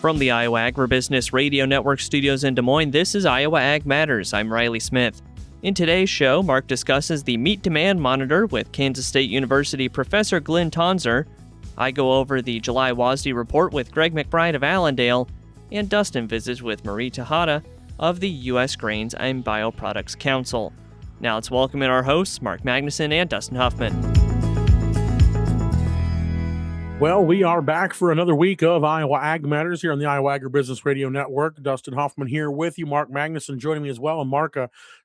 From the Iowa Agribusiness Radio Network studios in Des Moines, this is Iowa Ag Matters. I'm Riley Smith. In today's show, Mark discusses the meat demand monitor with Kansas State University professor Glynn Tonsor. I go over the July WASDE report with Greg McBride of Allendale, and Dustin visits with Marii Tejada of the U.S. Grains and BioProducts Council. Now let's welcome in our hosts, Mark Magnuson and Dustin Huffman. Well, we are back for another week of Iowa Ag Matters here on the Iowa Agribusiness Radio Network. Dustin Huffman here with you. Mark Magnuson joining me as well. And Mark,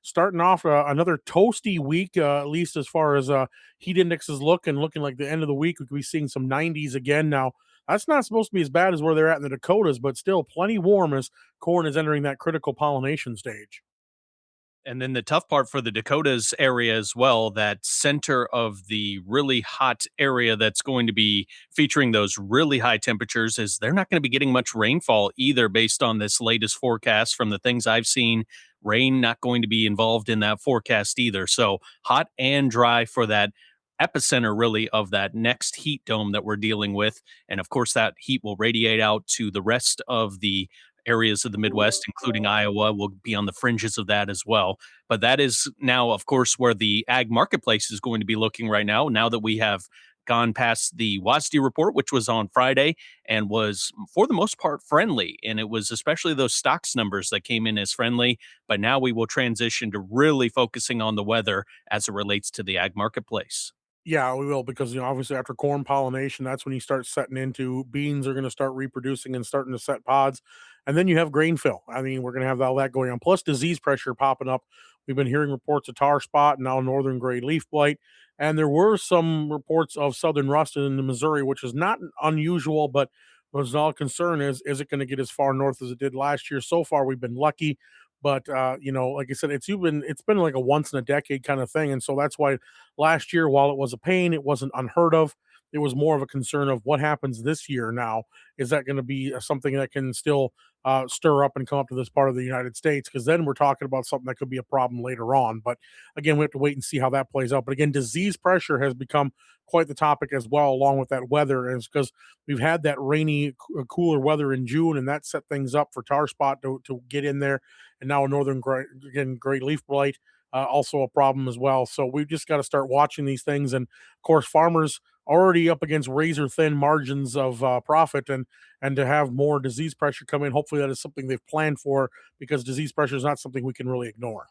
starting off another toasty week, at least as far as heat indexes looking like the end of the week, we could be seeing some 90s again. Now, that's not supposed to be as bad as where they're at in the Dakotas, but still plenty warm as corn is entering that critical pollination stage. And then the tough part for the Dakotas area as well, that center of the really hot area that's going to be featuring those really high temperatures, is they're not going to be getting much rainfall either based on this latest forecast. From the things I've seen, rain not going to be involved in that forecast either. So hot and dry for that epicenter really of that next heat dome that we're dealing with. And of course, that heat will radiate out to the rest of the areas of the Midwest, including Iowa, will be on the fringes of that as well. But that is now, of course, where the ag marketplace is going to be looking right now that we have gone past the WASDE report, which was on Friday and was, for the most part, friendly. And it was especially those stocks numbers that came in as friendly. But now we will transition to really focusing on the weather as it relates to the ag marketplace. Yeah, we will, because obviously after corn pollination, that's when you start setting into beans are going to start reproducing and starting to set pods. And then you have grain fill. I mean, we're going to have all that going on. Plus disease pressure popping up. We've been hearing reports of tar spot and now northern gray leaf blight. And there were some reports of southern rust in Missouri, which is not unusual, but was all concern is it going to get as far north as it did last year? So far, we've been lucky. But like I said, it's been like a once in a decade kind of thing. And so that's why last year, while it was a pain, it wasn't unheard of. It was more of a concern of what happens this year now. Is that going to be something that can still stir up and come up to this part of the United States? Because then we're talking about something that could be a problem later on. But again, we have to wait and see how that plays out. But again, disease pressure has become quite the topic as well, along with that weather. And it's because we've had that rainy, cooler weather in June, and that set things up for tar spot to get in there. And now northern gray leaf blight, also a problem as well. So we've just got to start watching these things. And of course, farmers already up against razor thin margins of profit, and to have more disease pressure come in, hopefully that is something they've planned for, because disease pressure is not something we can really ignore.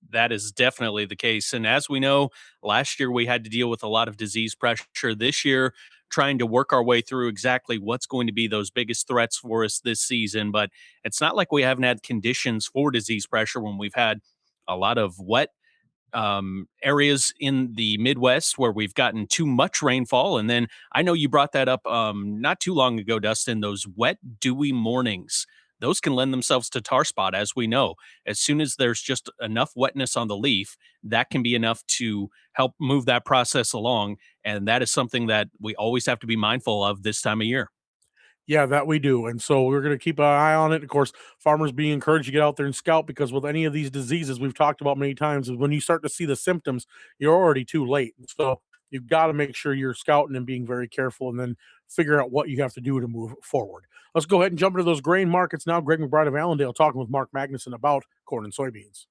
That is definitely the case. And as we know, last year we had to deal with a lot of disease pressure. This year, trying to work our way through exactly what's going to be those biggest threats for us this season. But it's not like we haven't had conditions for disease pressure when we've had a lot of wet areas in the Midwest where we've gotten too much rainfall. And then I know you brought that up not too long ago, Dustin, those wet, dewy mornings. Those can lend themselves to tar spot, as we know. As soon as there's just enough wetness on the leaf, that can be enough to help move that process along. And that is something that we always have to be mindful of this time of year. Yeah, that we do. And so we're going to keep an eye on it. Of course, farmers being encouraged to get out there and scout, because with any of these diseases we've talked about many times, is when you start to see the symptoms, you're already too late. So you've got to make sure you're scouting and being very careful, and then figure out what you have to do to move forward. Let's go ahead and jump into those grain markets now. Greg McBride of Allendale talking with Mark Magnuson about corn and soybeans.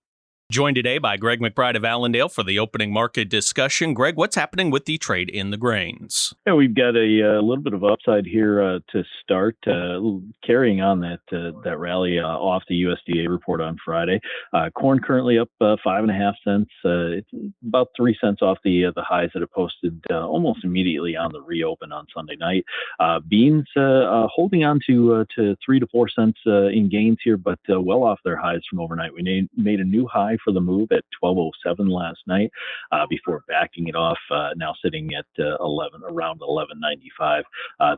Joined today by Greg McBride of Allendale for the opening market discussion. Greg, what's happening with the trade in the grains? Yeah, we've got a little bit of upside here to start, carrying on that rally off the USDA report on Friday. Corn currently up 5.5 cents. It's about 3 cents off the highs that it posted almost immediately on the reopen on Sunday night. Beans holding on to 3 to 4 cents in gains here, but well off their highs from overnight. We made a new high for the move at 12:07 last night, before backing it off, now sitting at around 11.95.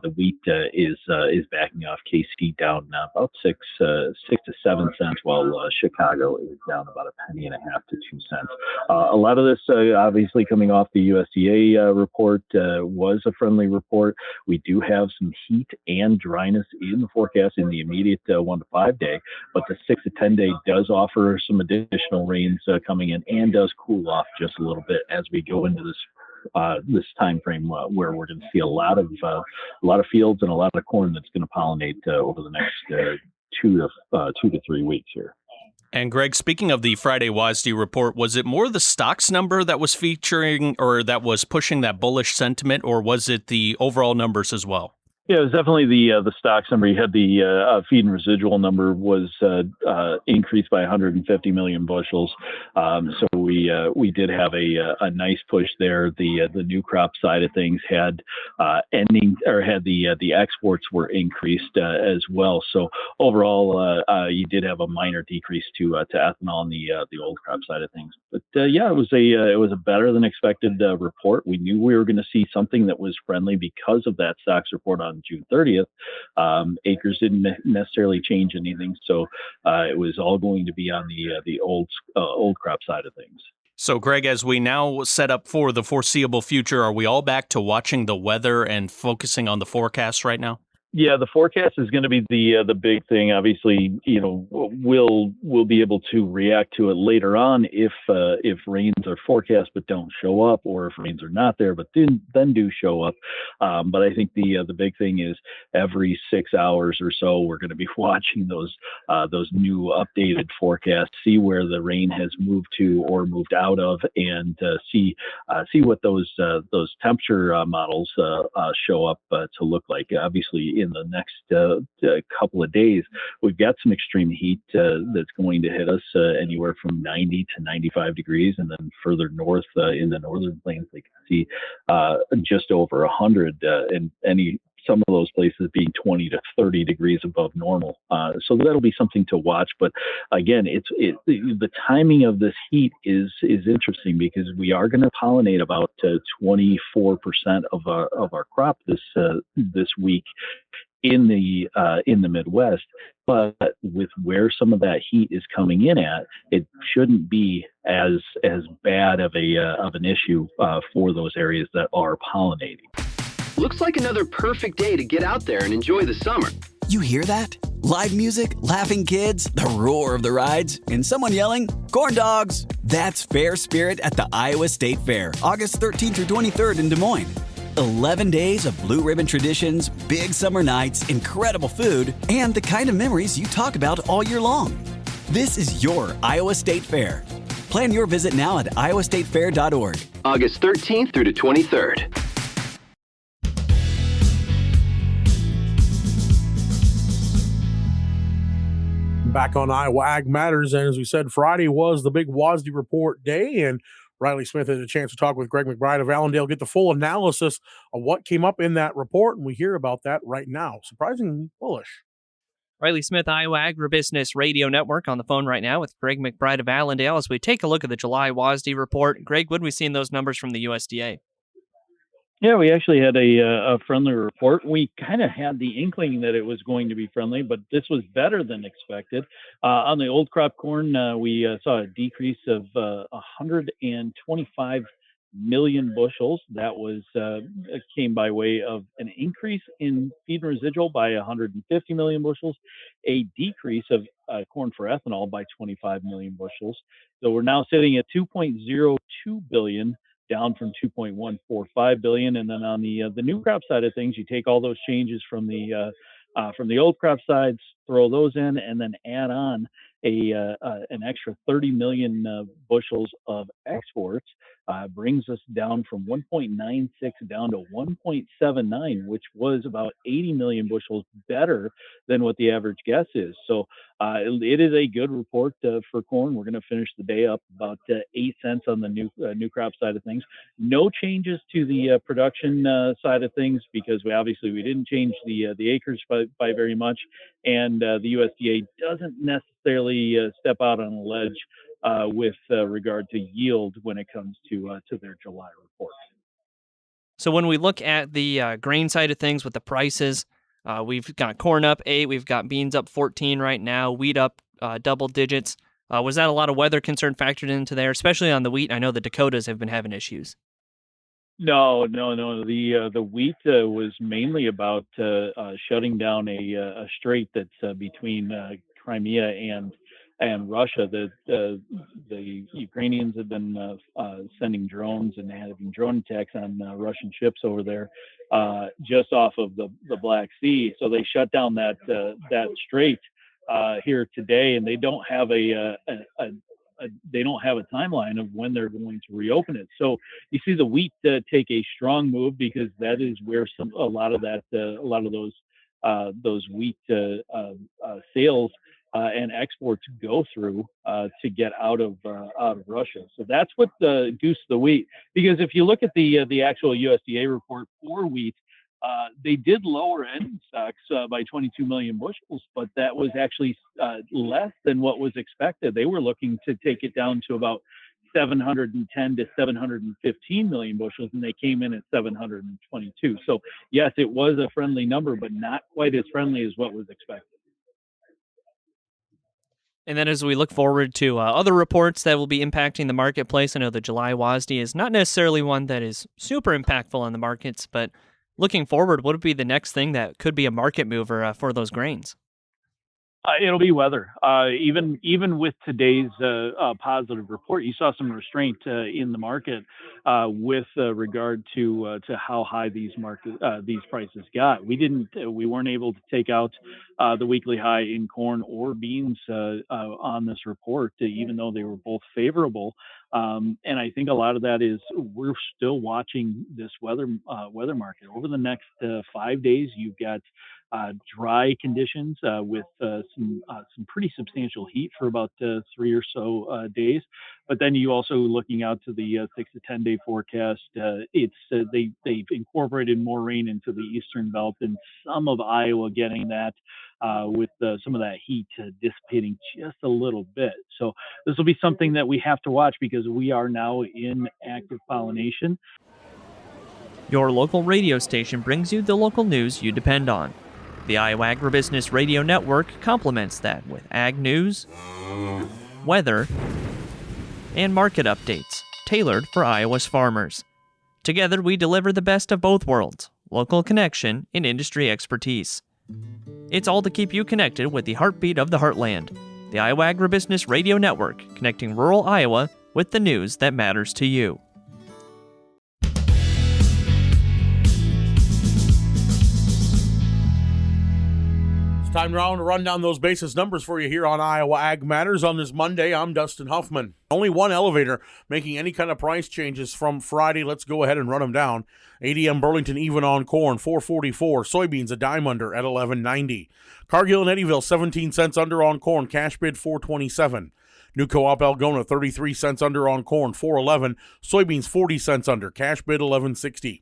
The wheat is backing off. KC down about 6 to 7 cents, while Chicago is down about 1.5 to 2 cents. A lot of this obviously coming off the USDA report, was a friendly report. We do have some heat and dryness in the forecast in the immediate 1 to 5 day, but the 6 to 10 day does offer some additional rains coming in, and does cool off just a little bit as we go into this this time frame where we're going to see a lot of fields and a lot of corn that's going to pollinate over the next 2 to 3 weeks here. And Greg, speaking of the Friday WASDE report, was it more the stocks number that was featuring or that was pushing that bullish sentiment, or was it the overall numbers as well? Yeah, it was definitely the stocks number. You had the feed and residual number was increased by 150 million bushels. So we did have a nice push there. The new crop side of things had the exports were increased as well. So overall, you did have a minor decrease to ethanol on the old crop side of things. But yeah, it was a better than expected report. We knew we were going to see something that was friendly because of that stocks report on June 30th. Acres didn't necessarily change anything, so it was all going to be on the old crop side of things. So, Greg, as we now set up for the foreseeable future, are we all back to watching the weather and focusing on the forecast right now? Yeah, the forecast is going to be the big thing. Obviously, we'll be able to react to it later on if rains are forecast but don't show up, or if rains are not there but then do show up. But I think the big thing is every 6 hours or so we're going to be watching those new updated forecasts, see where the rain has moved to or moved out of, and see what those temperature models show up to look like. Obviously, in the next couple of days, we've got some extreme heat that's going to hit us anywhere from 90 to 95 degrees, and then further north in the northern plains, they can see just over 100, and some of those places being 20 to 30 degrees above normal. So that'll be something to watch. But again, the timing of this heat is interesting, because we are going to pollinate about 24% of our crop this week in the Midwest. But with where some of that heat is coming in at, it shouldn't be as bad of an issue for those areas that are pollinating. Looks like another perfect day to get out there and enjoy the summer. You hear that? Live music, laughing kids, the roar of the rides, and someone yelling, "Corn dogs!" That's Fair Spirit at the Iowa State Fair, August 13th through 23rd in Des Moines. 11 days of blue ribbon traditions, big summer nights, incredible food, and the kind of memories you talk about all year long. This is your Iowa State Fair. Plan your visit now at iowastatefair.org. August 13th through the 23rd. Back on Iowa Ag Matters, and as we said, Friday was the big WASDE report day, and Riley Smith had a chance to talk with Greg McBride of Allendale, get the full analysis of what came up in that report, and we hear about that right now. Surprisingly bullish. Riley Smith, Iowa Agribusiness Radio Network, on the phone right now with Greg McBride of Allendale as we take a look at the July WASDE report. Greg, what have we seen those numbers from the USDA? Yeah, we actually had a friendly report. We kind of had the inkling that it was going to be friendly, but this was better than expected. On the old crop corn, we saw a decrease of 125 million bushels. That was came by way of an increase in feed and residual by 150 million bushels, a decrease of corn for ethanol by 25 million bushels. So we're now sitting at 2.02 billion, down from 2.145 billion. And then on the new crop side of things, you take all those changes from the old crop sides, throw those in, and then add on an extra 30 million bushels of exports, brings us down from 1.96 down to 1.79, which was about 80 million bushels better than what the average guess is. So it is a good report for corn. We're going to finish the day up about 8 cents on the new crop side of things. No changes to the production side of things, because we didn't change the acres by very much, and the USDA doesn't necessarily step out on a ledge with regard to yield when it comes to their July report. So when we look at the grain side of things with the prices, we've got corn up 8, we've got beans up 14 right now, wheat up double digits. Was that a lot of weather concern factored into there, especially on the wheat? I know the Dakotas have been having issues. No. The wheat was mainly about shutting down a strait that's between Crimea and and Russia. The Ukrainians have been sending drones and having drone attacks on Russian ships over there, just off of the Black Sea. So they shut down that strait here today, and they don't have a timeline of when they're going to reopen it. So you see the wheat take a strong move, because that is where a lot of those wheat sales and exports go through to get out of Russia. So that's what goosed the wheat. Because if you look at the actual USDA report for wheat, they did lower ending stocks by 22 million bushels, but that was actually less than what was expected. They were looking to take it down to about 710 to 715 million bushels, and they came in at 722. So yes, it was a friendly number, but not quite as friendly as what was expected. And then as we look forward to other reports that will be impacting the marketplace, I know the July WASDE is not necessarily one that is super impactful on the markets, but looking forward, what would be the next thing that could be a market mover for those grains? It'll be weather. Even with today's positive report, you saw some restraint in the market with regard to how high these prices got. We weren't able to take out the weekly high in corn or beans on this report, even though they were both favorable. And I think a lot of that is we're still watching this weather market. Over the next 5 days, you've got dry conditions with some pretty substantial heat for about 3 or so days. But then you also looking out to the 6 to 10 day forecast. They've incorporated more rain into the eastern belt, and some of Iowa getting that with some of that heat dissipating just a little bit. So this will be something that we have to watch, because we are now in active pollination. Your local radio station brings you the local news you depend on. The Iowa Agribusiness Radio Network complements that with ag news, weather, and market updates tailored for Iowa's farmers. Together, we deliver the best of both worlds, local connection and industry expertise. It's all to keep you connected with the heartbeat of the heartland. The Iowa Agribusiness Radio Network, connecting rural Iowa with the news that matters to you. Time now to run down those basis numbers for you here on Iowa Ag Matters on this Monday. I'm Dustin Huffman. Only one elevator making any kind of price changes from Friday. Let's go ahead and run them down. ADM Burlington even on corn, $4.44. Soybeans a dime under at $11.90. Cargill and Eddyville 17 cents under on corn. Cash bid $4.27. New Co-op Algona 33 cents under on corn, $4.11. Soybeans 40 cents under. Cash bid $11.60.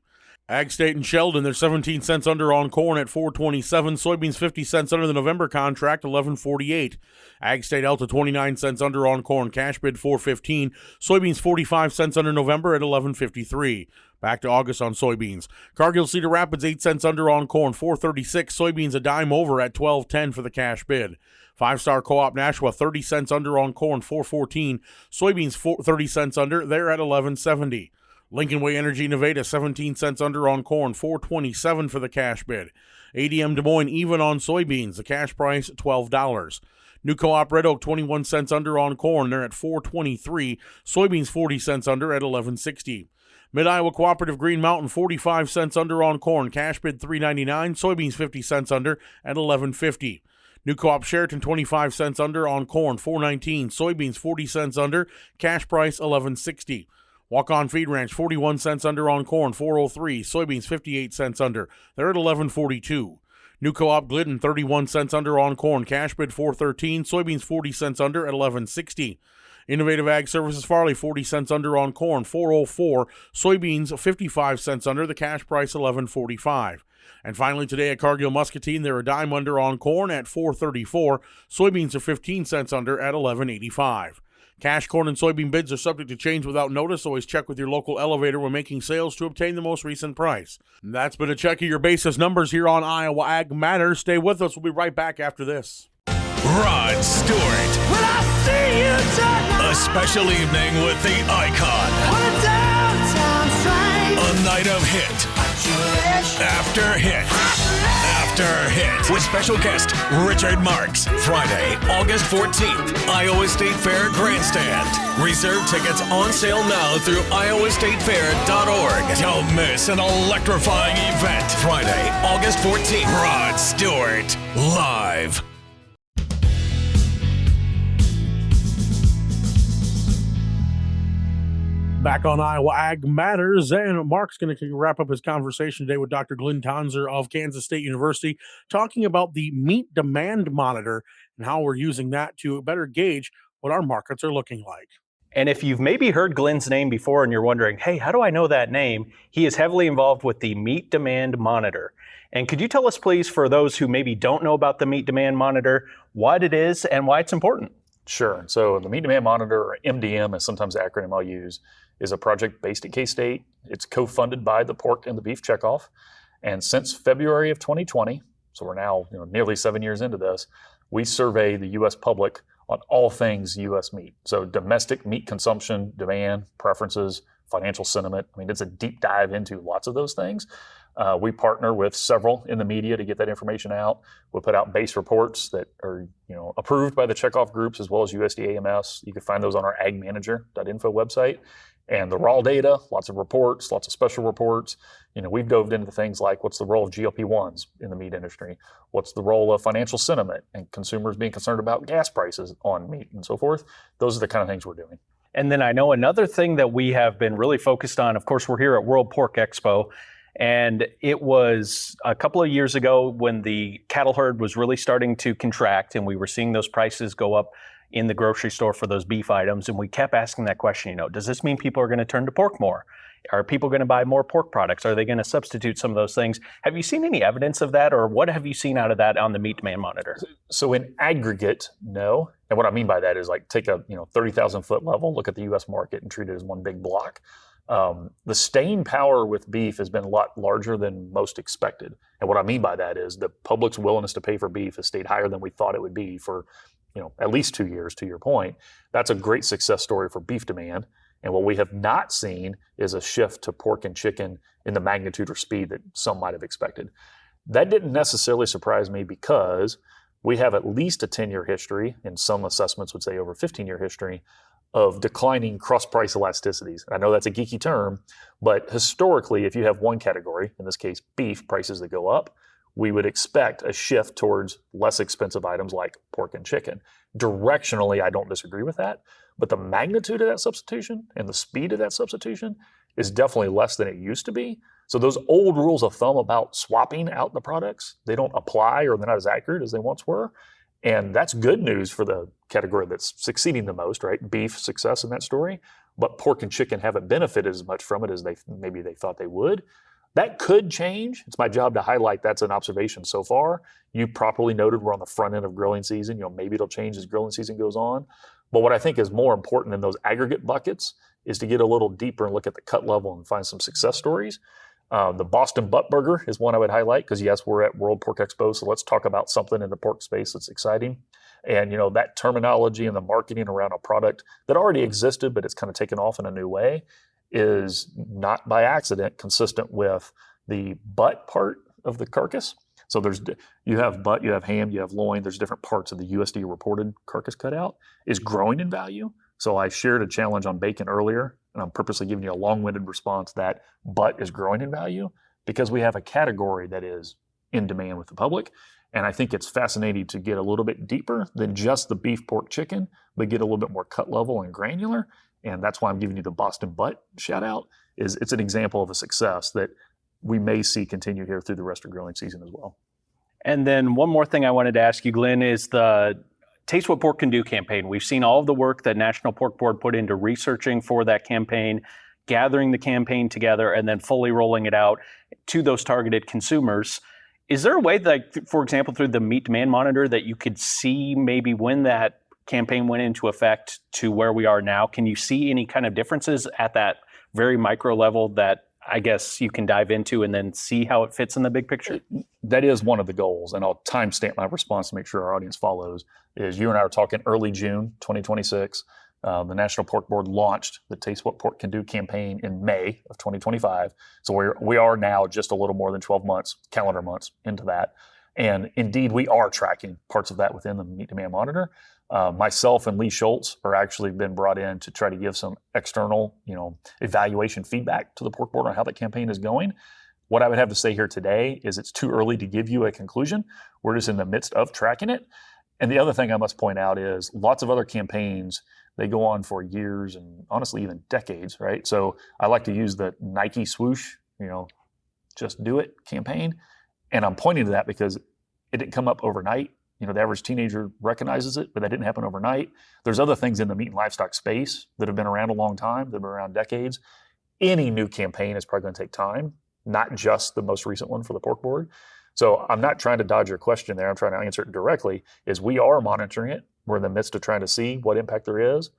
Ag State and Sheldon, they're 17 cents under on corn at $4.27. Soybeans 50 cents under the November contract, $11.48. Ag State Alta 29 cents under on corn, cash bid $4.15. Soybeans 45 cents under November at $11.53. Back to August on soybeans. Cargill Cedar Rapids 8 cents under on corn, $4.36. Soybeans a dime over at $12.10 for the cash bid. 5-Star Co-op Nashua 30 cents under on corn, $4.14. Soybeans 30 cents under, they're at $11.70. Lincoln Way Energy Nevada 17 cents under on corn, $4.27 for the cash bid. ADM Des Moines even on soybeans, the cash price $12. New Co-op Red Oak 21 cents under on corn, they're at $4.23. Soybeans 40 cents under at $11.60. Mid-Iowa Cooperative Green Mountain 45 cents under on corn, cash bid $3.99. Soybeans 50 cents under at $11.50. New Co-op Sheraton 25 cents under on corn, $4.19. Soybeans 40 cents under, cash price $11.60. Walk-On Feed Ranch, 41 cents under on corn, $4.03. Soybeans, 58 cents under. They're at $11.42. New Co-op Glynn, 31 cents under on corn. Cash bid, $4.13. Soybeans, 40 cents under at $11.60. Innovative Ag Services Farley, 40 cents under on corn, $4.04. Soybeans, 55 cents under. The cash price, $11.45. And finally today at Cargill Muscatine, they're a dime under on corn at $4.34. Soybeans are 15 cents under at $11.85. Cash corn and soybean bids are subject to change without notice. Always check with your local elevator when making sales to obtain the most recent price. And that's been a check of your basis numbers here on Iowa Ag Matters. Stay with us. We'll be right back after this. Rod Stewart. When I see you tonight. A special evening with the icon. On a downtown train. A night of hit after hit. After Hit with special guest Richard Marks. Friday, August 14th, Iowa State Fair Grandstand. Reserve tickets on sale now through iowastatefair.org. Don't miss an electrifying event. Friday, August 14th. Rod Stewart, live. Back on Iowa Ag Matters, and Mark's going to wrap up his conversation today with Dr. Glynn Tonsor of Kansas State University, talking about the meat demand monitor and how we're using that to better gauge what our markets are looking like. And if you've maybe heard Glynn's name before and you're wondering, hey, how do I know that name? He is heavily involved with the Meat Demand Monitor. And could you tell us, please, for those who maybe don't know about the Meat Demand Monitor, what it is and why it's important? Sure. So the Meat Demand Monitor, or MDM is sometimes the acronym I'll use, is a project based at K-State. It's co-funded by the Pork and the Beef Checkoff. And since February of 2020, so we're now nearly 7 years into this, we survey the U.S. public on all things U.S. meat. So domestic meat consumption, demand, preferences, financial sentiment. I mean, it's a deep dive into lots of those things. We partner with several in the media to get that information out. We put out base reports that are approved by the checkoff groups as well as USDA AMS. You can find those on our agmanager.info website. And the raw data, lots of reports, lots of special reports. We've dove into things like what's the role of GLP-1s in the meat industry? What's the role of financial sentiment and consumers being concerned about gas prices on meat and so forth? Those are the kind of things we're doing. And then I know another thing that we have been really focused on, of course, we're here at World Pork Expo. And it was a couple of years ago when the cattle herd was really starting to contract and we were seeing those prices go up in the grocery store for those beef items. And we kept asking that question, does this mean people are going to turn to pork more? Are people going to buy more pork products? Are they going to substitute some of those things? Have you seen any evidence of that, or what have you seen out of that on the Meat Demand Monitor? So in aggregate, no. And what I mean by that is take a 30,000 foot level, look at the U.S. market and treat it as one big block. The staying power with beef has been a lot larger than most expected. And what I mean by that is the public's willingness to pay for beef has stayed higher than we thought it would be for at least 2 years, to your point. That's a great success story for beef demand. And what we have not seen is a shift to pork and chicken in the magnitude or speed that some might have expected. That didn't necessarily surprise me because we have at least a 10-year history, and some assessments would say over 15-year history, of declining cross-price elasticities. I know that's a geeky term, but historically, if you have one category, in this case beef, prices that go up, we would expect a shift towards less expensive items like pork and chicken. Directionally, I don't disagree with that, but the magnitude of that substitution and the speed of that substitution is definitely less than it used to be. So those old rules of thumb about swapping out the products, they don't apply, or they're not as accurate as they once were. And that's good news for the category that's succeeding the most, right? Beef success in that story, but pork and chicken haven't benefited as much from it as they thought they would. That could change. It's my job to highlight that's an observation so far. You properly noted we're on the front end of grilling season. Maybe it'll change as grilling season goes on. But what I think is more important than those aggregate buckets is to get a little deeper and look at the cut level and find some success stories. The Boston Butt Burger is one I would highlight because, yes, we're at World Pork Expo, so let's talk about something in the pork space that's exciting. And, that terminology and the marketing around a product that already existed, but it's kind of taken off in a new way, is not by accident consistent with the butt part of the carcass. So you have butt, you have ham, you have loin, there's different parts of the USDA reported carcass cutout is growing in value. So I shared a challenge on bacon earlier, and I'm purposely giving you a long-winded response that butt is growing in value because we have a category that is in demand with the public. And I think it's fascinating to get a little bit deeper than just the beef, pork, chicken, but get a little bit more cut level and granular. And that's why I'm giving you the Boston Butt shout out. It's an example of a success that we may see continue here through the rest of grilling season as well. And then one more thing I wanted to ask you, Glynn, is the Taste What Pork Can Do campaign. We've seen all of the work that National Pork Board put into researching for that campaign, gathering the campaign together, and then fully rolling it out to those targeted consumers. Is there a way that, for example, through the Meat Demand Monitor, that you could see maybe when that campaign went into effect to where we are now? Can you see any kind of differences at that very micro level that I guess you can dive into and then see how it fits in the big picture? That is one of the goals, and I'll timestamp my response to make sure our audience follows, is you and I are talking early June 2026. The National Pork Board launched the Taste What Pork Can Do campaign in May of 2025. So we are now just a little more than 12 months, calendar months into that. And indeed, we are tracking parts of that within the Meat Demand Monitor. Myself and Lee Schultz are actually been brought in to try to give some external, evaluation feedback to the Pork Board on how that campaign is going. What I would have to say here today is it's too early to give you a conclusion. We're just in the midst of tracking it. And the other thing I must point out is lots of other campaigns, they go on for years and honestly even decades, right? So I like to use the Nike swoosh, just do it campaign. And I'm pointing to that because it didn't come up overnight. The average teenager recognizes it, but that didn't happen overnight. There's other things in the meat and livestock space that have been around a long time, that have been around decades. Any new campaign is probably going to take time, not just the most recent one for the Pork Board. So I'm not trying to dodge your question there. I'm trying to answer it directly, is we are monitoring it. We're in the midst of trying to see what impact there is.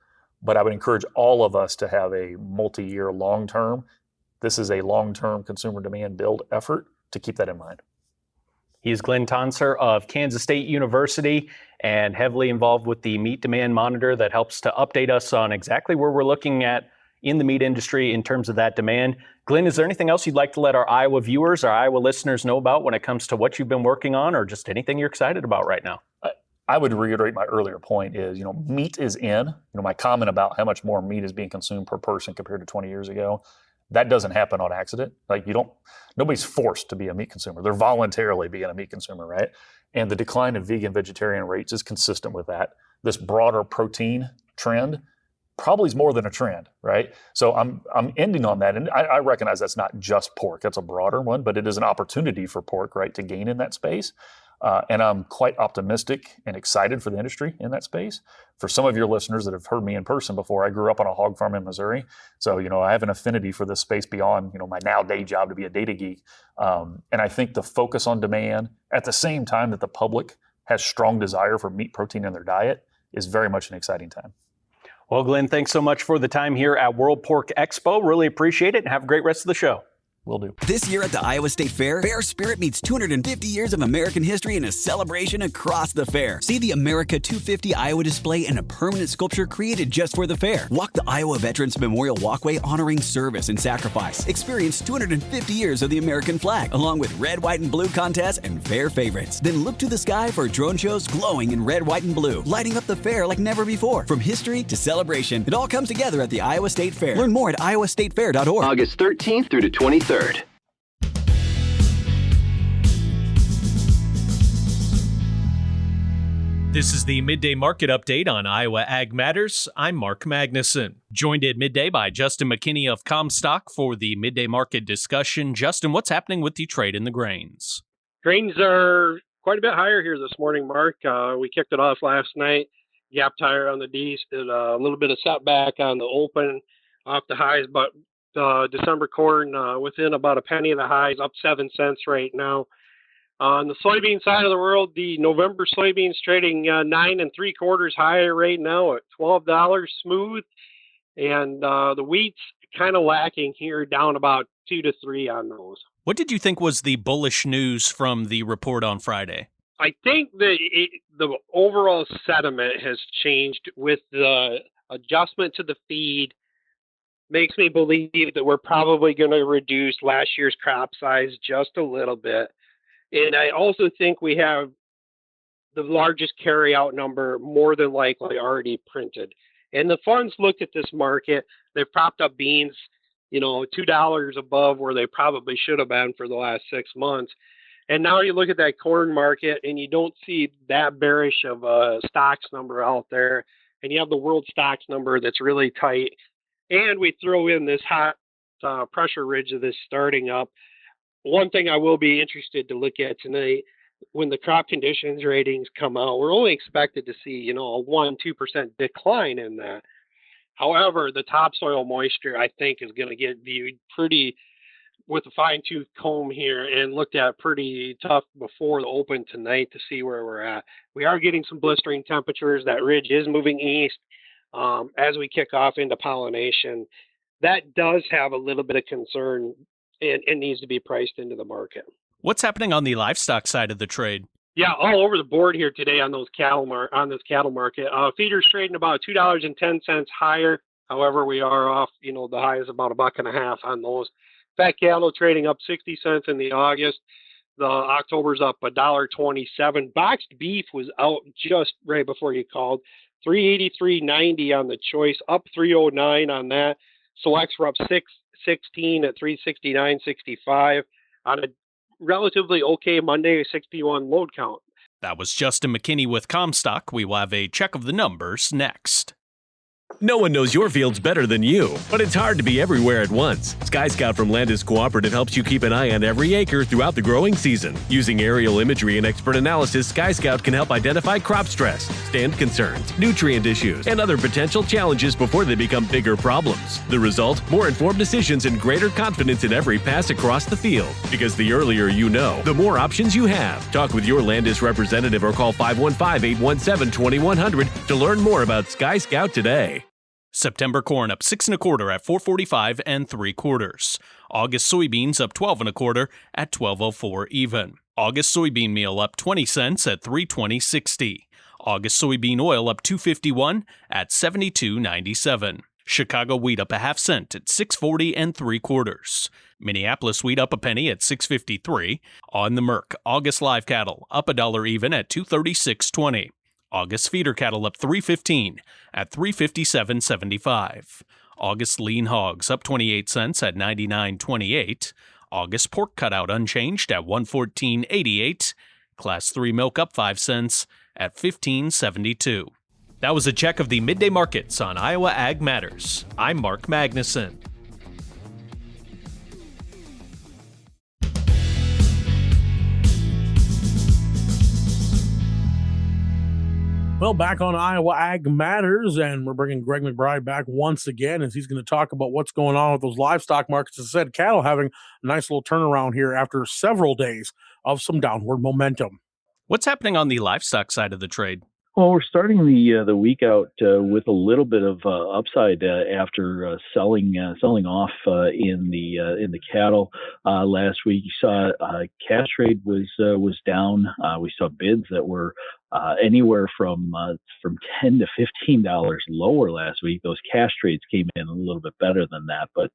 But I would encourage all of us to have a multi-year long-term. This is a long-term consumer demand build effort to keep that in mind. He's Glynn Tonsor of Kansas State University and heavily involved with the Meat Demand Monitor that helps to update us on exactly where we're looking at in the meat industry in terms of that demand. Glynn, is there anything else you'd like to let our Iowa viewers, our Iowa listeners know about when it comes to what you've been working on, or just anything you're excited about right now? I would reiterate my earlier point is, meat is in. My comment about how much more meat is being consumed per person compared to 20 years ago, that doesn't happen on accident. Nobody's forced to be a meat consumer. They're voluntarily being a meat consumer, right? And the decline in vegan, vegetarian rates is consistent with that. This broader protein trend probably is more than a trend, right? So I'm ending on that. And I recognize that's not just pork. That's a broader one, but it is an opportunity for pork, right, to gain in that space. And I'm quite optimistic and excited for the industry in that space. For some of your listeners that have heard me in person before, I grew up on a hog farm in Missouri. So, I have an affinity for this space beyond, my now day job to be a data geek. And I think the focus on demand at the same time that the public has strong desire for meat protein in their diet is very much an exciting time. Well, Glynn, thanks so much for the time here at World Pork Expo. Really appreciate it, and have a great rest of the show. Will do. This year at the Iowa State Fair, Fair Spirit meets 250 years of American history in a celebration across the fair. See the America 250 Iowa display and a permanent sculpture created just for the fair. Walk the Iowa Veterans Memorial Walkway honoring service and sacrifice. Experience 250 years of the American flag, along with red, white, and blue contests and fair favorites. Then look to the sky for drone shows glowing in red, white, and blue, lighting up the fair like never before. From history to celebration, it all comes together at the Iowa State Fair. Learn more at iowastatefair.org. August 13th through the 23rd. This is the Midday Market Update on Iowa Ag Matters. I'm Mark Magnuson. Joined at midday by Justin McKinney of Comstock for the Midday Market discussion. Justin, what's happening with the trade in the grains? Grains are quite a bit higher here this morning, Mark. We kicked it off last night. Gap higher on the D's, did a little bit of setback on the open off the highs, but December corn within about a penny of the highs, up 7 cents right now. On the soybean side of the world, the November soybeans trading 9 3/4 higher right now at $12 smooth, and the wheat's kind of lacking here, down about 2 to 3 on those. What did you think was the bullish news from the report on Friday? I think that the overall sentiment has changed with the adjustment to the feed. Makes me believe that we're probably going to reduce last year's crop size just a little bit. And I also think we have the largest carryout number more than likely already printed. And the funds looked at this market. They've propped up beans, $2 above where they probably should have been for the last 6 months. And now you look at that corn market and you don't see that bearish of a stocks number out there. And you have the world stocks number that's really tight. And we throw in this hot pressure ridge of this starting up. One thing I will be interested to look at tonight, when the crop conditions ratings come out, we're only expected to see, a 1-2% decline in that. However, the topsoil moisture, I think, is going to get viewed pretty with a fine-tooth comb here and looked at pretty tough before the open tonight to see where we're at. We are getting some blistering temperatures. That ridge is moving east. As we kick off into pollination, that does have a little bit of concern and needs to be priced into the market. What's happening on the livestock side of the trade? Yeah, all over the board here today on those on this cattle market. Feeders trading about $2.10 higher. However, we are off, the high is about $1.50 on those. Fat cattle trading up 60 cents in the August. The October's up $1.27. Boxed beef was out just right before you called. $383.90 on the choice, up $309 on that. Selects were up $6.16 at $369.65 on a relatively okay Monday, 61 load count. That was Justin McKinney with Comstock. We will have a check of the numbers next. No one knows your fields better than you, but it's hard to be everywhere at once. Sky Scout from Landis Cooperative helps you keep an eye on every acre throughout the growing season. Using aerial imagery and expert analysis, Sky Scout can help identify crop stress, stand concerns, nutrient issues, and other potential challenges before they become bigger problems. The result? More informed decisions and greater confidence in every pass across the field. Because the earlier you know, the more options you have. Talk with your Landis representative or call 515-817-2100 to learn more about Sky Scout today. September corn up 6 1/4 at $4.45 3/4. August soybeans up 12 1/4 at $12.04 even. August soybean meal up 20 cents at $3.20.60. August soybean oil up $2.51 at $72.97. Chicago wheat up a half cent at $6.40 3/4. Minneapolis wheat up a penny at $6.53. On the Merc, August live cattle up $1 even at $236.20. August feeder cattle up $3.15 at $357.75. August lean hogs up 28 cents at $99.28. August pork cutout unchanged at $114.88. Class 3 milk up 5 cents at $15.72. That was a check of the midday markets on Iowa Ag Matters. I'm Mark Magnuson. Well, back on Iowa Ag Matters, and we're bringing Greg McBride back once again as he's going to talk about what's going on with those livestock markets. As I said, cattle having a nice little turnaround here after several days of some downward momentum. What's happening on the livestock side of the trade? Well, we're starting the week out with a little bit of upside after selling off in the cattle last week. You saw cash trade was down. We saw bids that were anywhere from $10 to $15 lower last week. Those cash trades came in a little bit better than that, but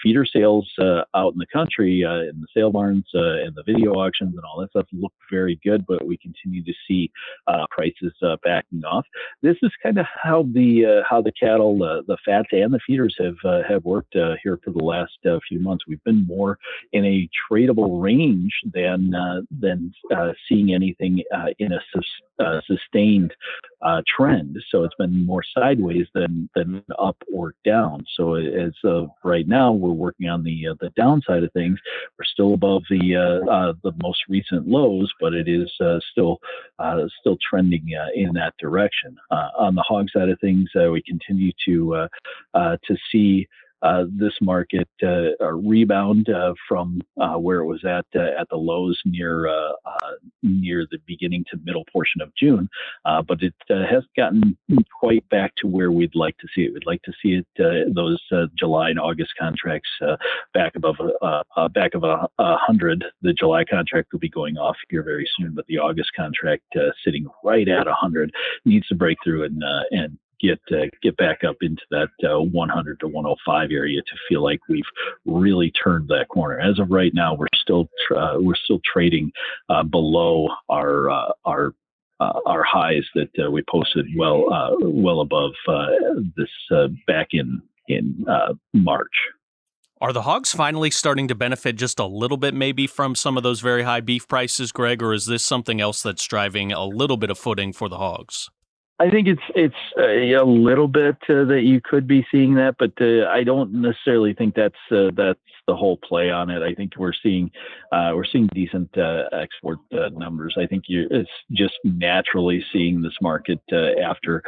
feeder sales out in the country, in the sale barns and the video auctions and all that stuff looked very good. But we continue to see prices backing off. This is kind of how the cattle, the fats and the feeders have worked here for the last few months. We've been more in a tradable range than seeing anything in a sustained trend. So it's been more sideways than up or down. So as of right now, we're working on the downside of things. We're still above the most recent lows, but it is still trending in that direction. On the hog side of things, we continue to see this market rebound from where it was at the lows near the beginning to middle portion of June, but it hasn't gotten quite back to where we'd like to see it. We'd like to see it those July and August contracts back above 100. The July contract will be going off here very soon, but the August contract sitting right at 100 needs to break through and get back up into that 100 to 105 area to feel like we've really turned that corner. As of right now, we're still trading below our highs that we posted well above this back in March. Are the hogs finally starting to benefit just a little bit maybe from some of those very high beef prices, Greg, or is this something else that's driving a little bit of footing for the hogs? I think it's a little bit that you could be seeing that, but I don't necessarily think that's the whole play on it. I think we're seeing decent export numbers. I think it's just naturally seeing this market after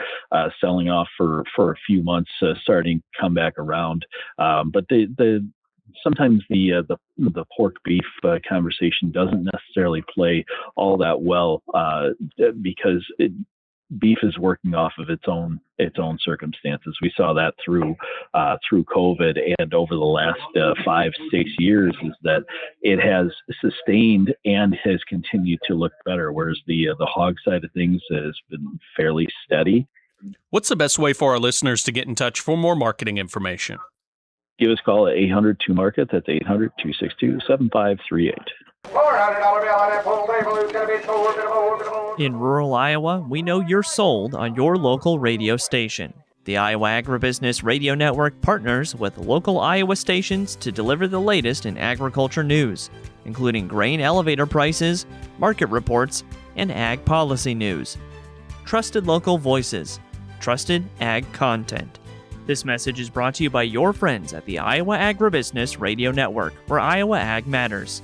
selling off for a few months starting to come back around. But sometimes the pork beef conversation doesn't necessarily play all that well because beef is working off of its own circumstances. We saw that through COVID and over the last 5-6 years, is that it has sustained and has continued to look better, whereas the hog side of things has been fairly steady. What's the best way for our listeners to get in touch for more marketing information? Give us a call at 800-2-MARKET. That's 800-262-7538. In rural Iowa, we know you're sold on your local radio station. The Iowa Agribusiness Radio Network partners with local Iowa stations to deliver the latest in agriculture news, including grain elevator prices, market reports, and ag policy news. Trusted local voices, trusted ag content. This message is brought to you by your friends at the Iowa Agribusiness Radio Network, where Iowa Ag matters.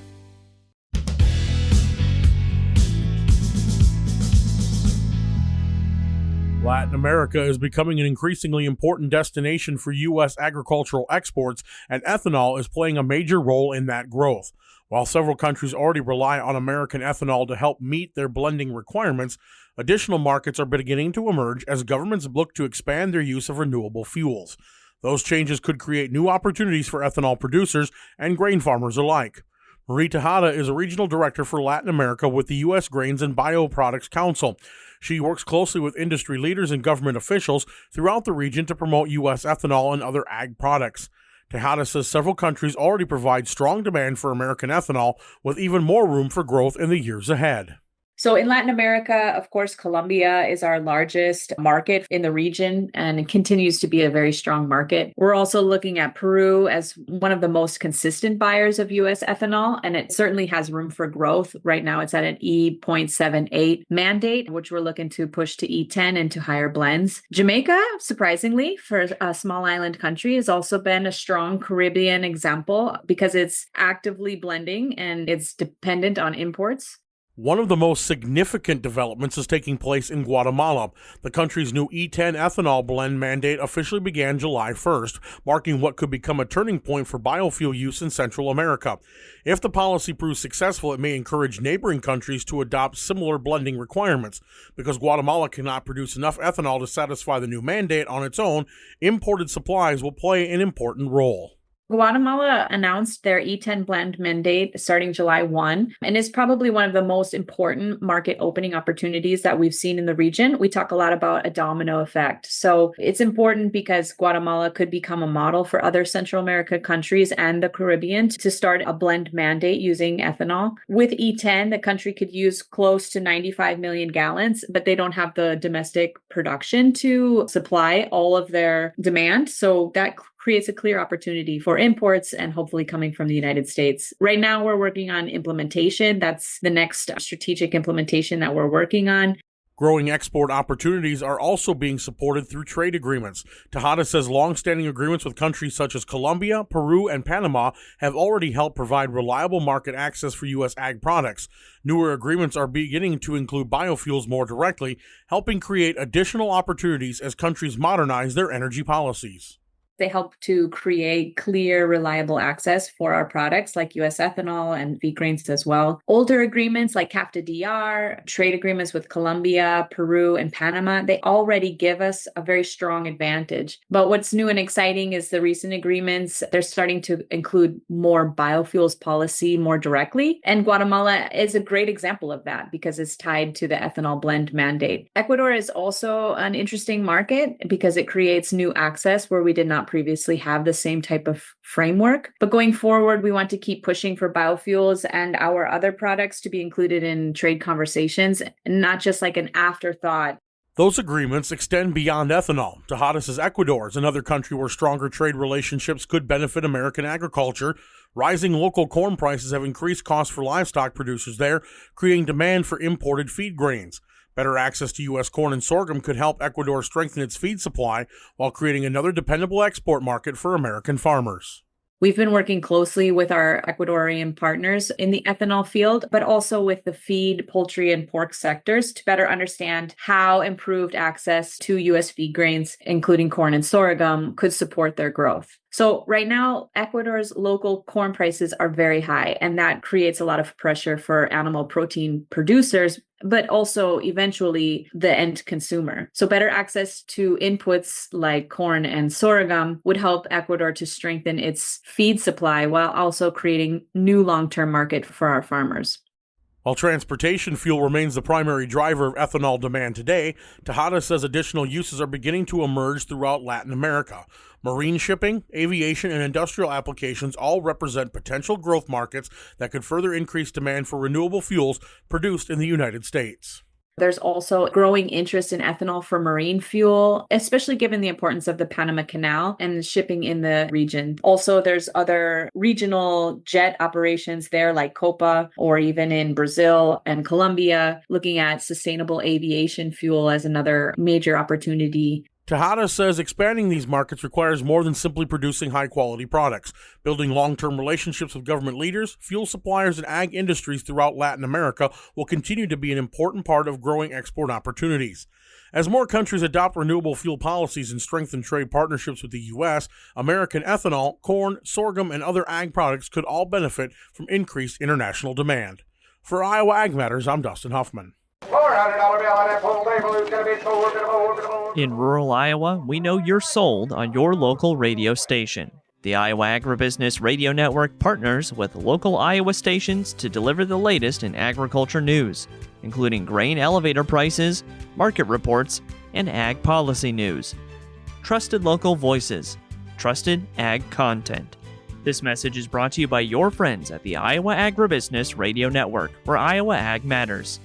Latin America is becoming an increasingly important destination for U.S. agricultural exports, and ethanol is playing a major role in that growth. While several countries already rely on American ethanol to help meet their blending requirements, additional markets are beginning to emerge as governments look to expand their use of renewable fuels. Those changes could create new opportunities for ethanol producers and grain farmers alike. Marii Tejada is a regional director for Latin America with the U.S. Grains and BioProducts Council. She works closely with industry leaders and government officials throughout the region to promote U.S. ethanol and other ag products. Tejada says several countries already provide strong demand for American ethanol, with even more room for growth in the years ahead. So in Latin America, of course, Colombia is our largest market in the region, and it continues to be a very strong market. We're also looking at Peru as one of the most consistent buyers of U.S. ethanol, and it certainly has room for growth. Right now, it's at an E.78 mandate, which we're looking to push to E10 and to higher blends. Jamaica, surprisingly, for a small island country, has also been a strong Caribbean example because it's actively blending and it's dependent on imports. One of the most significant developments is taking place in Guatemala. The country's new E10 ethanol blend mandate officially began July 1st, marking what could become a turning point for biofuel use in Central America. If the policy proves successful, it may encourage neighboring countries to adopt similar blending requirements. Because Guatemala cannot produce enough ethanol to satisfy the new mandate on its own, imported supplies will play an important role. Guatemala announced their E10 blend mandate starting July 1 and is probably one of the most important market opening opportunities that we've seen in the region. We talk a lot about a domino effect. So it's important because Guatemala could become a model for other Central America countries and the Caribbean to start a blend mandate using ethanol. With E10, the country could use close to 95 million gallons, but they don't have the domestic production to supply all of their demand. So that creates a clear opportunity for imports and hopefully coming from the United States. Right now, we're working on implementation. That's the next strategic implementation that we're working on. Growing export opportunities are also being supported through trade agreements. Tejada says long-standing agreements with countries such as Colombia, Peru, and Panama have already helped provide reliable market access for U.S. ag products. Newer agreements are beginning to include biofuels more directly, helping create additional opportunities as countries modernize their energy policies. They help to create clear, reliable access for our products like U.S. ethanol and feed grains as well. Older agreements like CAFTA-DR, trade agreements with Colombia, Peru, and Panama, they already give us a very strong advantage. But what's new and exciting is the recent agreements. They're starting to include more biofuels policy more directly. And Guatemala is a great example of that because it's tied to the ethanol blend mandate. Ecuador is also an interesting market because it creates new access where we did not previously have the same type of framework. But going forward, we want to keep pushing for biofuels and our other products to be included in trade conversations, and not just like an afterthought. Those agreements extend beyond ethanol. Tejada says Ecuador is another country where stronger trade relationships could benefit American agriculture. Rising local corn prices have increased costs for livestock producers there, creating demand for imported feed grains. Better access to U.S. corn and sorghum could help Ecuador strengthen its feed supply while creating another dependable export market for American farmers. We've been working closely with our Ecuadorian partners in the ethanol field, but also with the feed, poultry, and pork sectors to better understand how improved access to U.S. feed grains, including corn and sorghum, could support their growth. So right now, Ecuador's local corn prices are very high, and that creates a lot of pressure for animal protein producers. but also eventually the end consumer. So better access to inputs like corn and sorghum would help Ecuador to strengthen its feed supply while also creating new long-term market for our farmers. While transportation fuel remains the primary driver of ethanol demand today, Tejada says additional uses are beginning to emerge throughout Latin America. Marine shipping, aviation, and industrial applications all represent potential growth markets that could further increase demand for renewable fuels produced in the United States. There's also growing interest in ethanol for marine fuel, especially given the importance of the Panama Canal and shipping in the region. Also, there's other regional jet operations there like Copa, or even in Brazil and Colombia, looking at sustainable aviation fuel as another major opportunity. Tejada says expanding these markets requires more than simply producing high-quality products. Building long-term relationships with government leaders, fuel suppliers, and ag industries throughout Latin America will continue to be an important part of growing export opportunities. As more countries adopt renewable fuel policies and strengthen trade partnerships with the U.S., American ethanol, corn, sorghum, and other ag products could all benefit from increased international demand. For Iowa Ag Matters, I'm Dustin Huffman. In rural Iowa, we know you're sold on your local radio station. The Iowa Agribusiness Radio Network partners with local Iowa stations to deliver the latest in agriculture news, including grain elevator prices, market reports, and ag policy news. Trusted local voices, trusted ag content. This message is brought to you by your friends at the Iowa Agribusiness Radio Network, where Iowa Ag matters.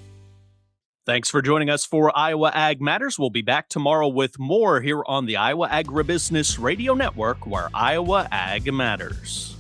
Thanks for joining us for Iowa Ag Matters. We'll be back tomorrow with more here on the Iowa Agribusiness Radio Network, where Iowa Ag matters.